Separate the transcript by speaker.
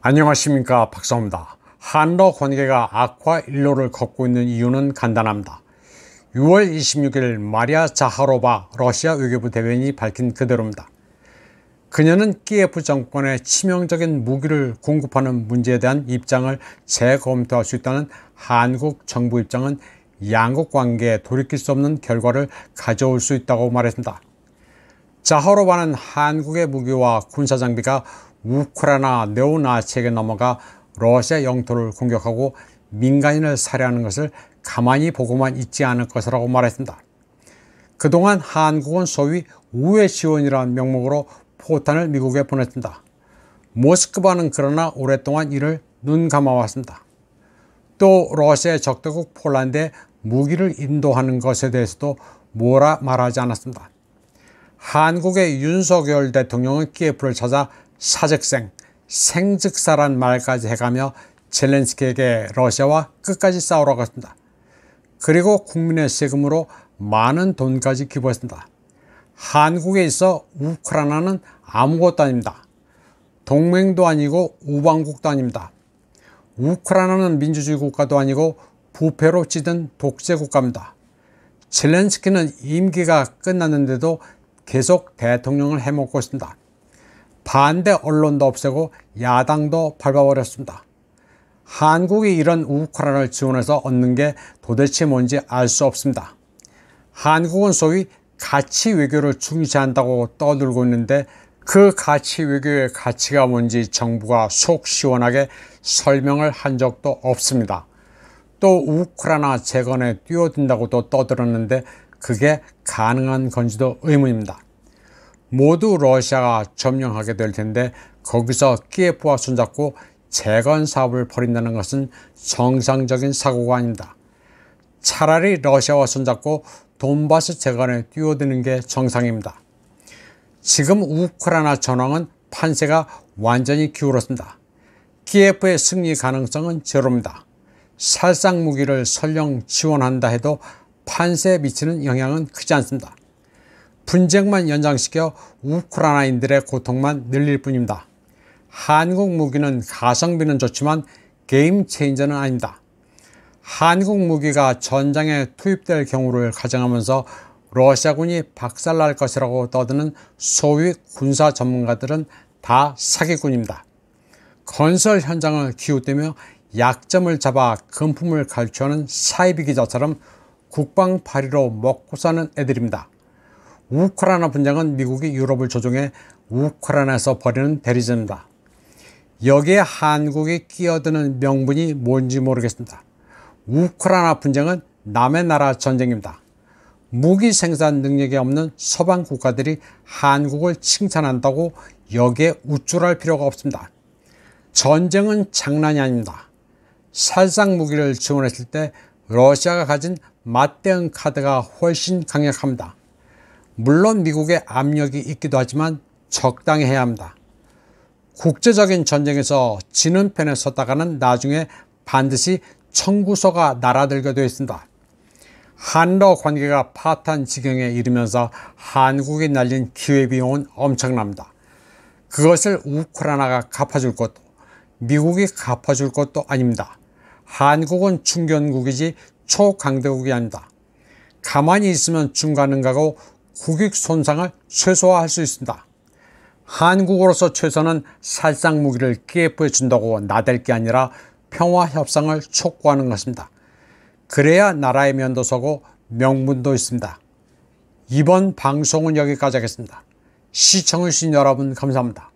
Speaker 1: 안녕하십니까, 박사입니다. 한러 관계가 악화 일로를 걷고 있는 이유는 간단합니다. 6월 26일 마리아 자하로바 러시아 외교부 대변인이 밝힌 그대로입니다. 그녀는 키예프 정권에 치명적인 무기를 공급하는 문제에 대한 입장을 재검토할 수 있다는 한국 정부 입장은 양국 관계에 돌이킬 수 없는 결과를 가져올 수 있다고 말했습니다. 자하로바는 한국의 무기와 군사장비가 우크라이나 네오나치에게 넘어가 러시아 영토를 공격하고 민간인을 살해하는 것을 가만히 보고만 있지 않을 것이라고 말했습니다. 그동안 한국은 소위 우회 지원이라는 명목으로 포탄을 미국에 보냈습니다. 모스크바는 그러나 오랫동안 이를 눈 감아왔습니다. 또 러시아의 적대국 폴란드에 무기를 인도하는 것에 대해서도 뭐라 말하지 않았습니다. 한국의 윤석열 대통령은 키예프를 찾아 사직생, 생즉사란 말까지 해가며 젤렌스키에게 러시아와 끝까지 싸우라고 했습니다. 그리고 국민의 세금으로 많은 돈까지 기부했습니다. 한국에 있어 우크라이나는 아무것도 아닙니다. 동맹도 아니고 우방국도 아닙니다. 우크라이나는 민주주의 국가도 아니고 부패로 찌든 독재 국가입니다. 젤렌스키는 임기가 끝났는데도 계속 대통령을 해먹고 있습니다. 반대 언론도 없애고 야당도 밟아버렸습니다. 한국이 이런 우크라이나를 지원해서 얻는 게 도대체 뭔지 알 수 없습니다. 한국은 소위 가치 외교를 중시한다고 떠들고 있는데 그 가치 외교의 가치가 뭔지 정부가 속 시원하게 설명을 한 적도 없습니다. 또 우크라이나 재건에 뛰어든다고도 떠들었는데 그게 가능한 건지도 의문입니다. 모두 러시아가 점령하게 될 텐데 거기서 키예프와 손잡고 재건 사업을 벌인다는 것은 정상적인 사고가 아닙니다. 차라리 러시아와 손잡고 돈바스 재건에 뛰어드는 게 정상입니다. 지금 우크라이나 전황은 판세가 완전히 기울었습니다. 키예프의 승리 가능성은 제로입니다. 살상 무기를 설령 지원한다 해도 판세에 미치는 영향은 크지 않습니다. 분쟁만 연장시켜 우크라이나인들의 고통만 늘릴 뿐입니다. 한국 무기는 가성비는 좋지만 게임 체인저는 아닙니다. 한국 무기가 전장에 투입될 경우를 가정하면서 러시아군이 박살날 것이라고 떠드는 소위 군사 전문가들은 다 사기꾼입니다. 건설 현장을 기웃대며 약점을 잡아 금품을 갈취하는 사이비 기자처럼 국방파리로 먹고 사는 애들입니다. 우크라이나 분쟁은 미국이 유럽을 조종해 우크라이나에서 벌이는 대리전입니다. 여기에 한국이 끼어드는 명분이 뭔지 모르겠습니다. 우크라이나 분쟁은 남의 나라 전쟁입니다. 무기 생산 능력이 없는 서방 국가들이 한국을 칭찬한다고 여기에 우쭐할 필요가 없습니다. 전쟁은 장난이 아닙니다. 살상 무기를 지원했을 때 러시아가 가진 맞대응 카드가 훨씬 강력합니다. 물론 미국의 압력이 있기도 하지만 적당히 해야 합니다. 국제적인 전쟁에서 지는 편에 섰다가는 나중에 반드시 청구서가 날아들게 되어 있습니다. 한러 관계가 파탄 지경에 이르면서 한국이 날린 기회비용은 엄청납니다. 그것을 우크라이나가 갚아줄 것도 미국이 갚아줄 것도 아닙니다. 한국은 중견국이지 초강대국이 아닙니다. 가만히 있으면 중간은 가고 국익 손상을 최소화할 수 있습니다. 한국으로서 최선은 살상 무기를 키예프에 준다고 나댈 게 아니라 평화 협상을 촉구하는 것입니다. 그래야 나라의 면도 서고 명분도 있습니다. 이번 방송은 여기까지 하겠습니다. 시청해주신 여러분 감사합니다.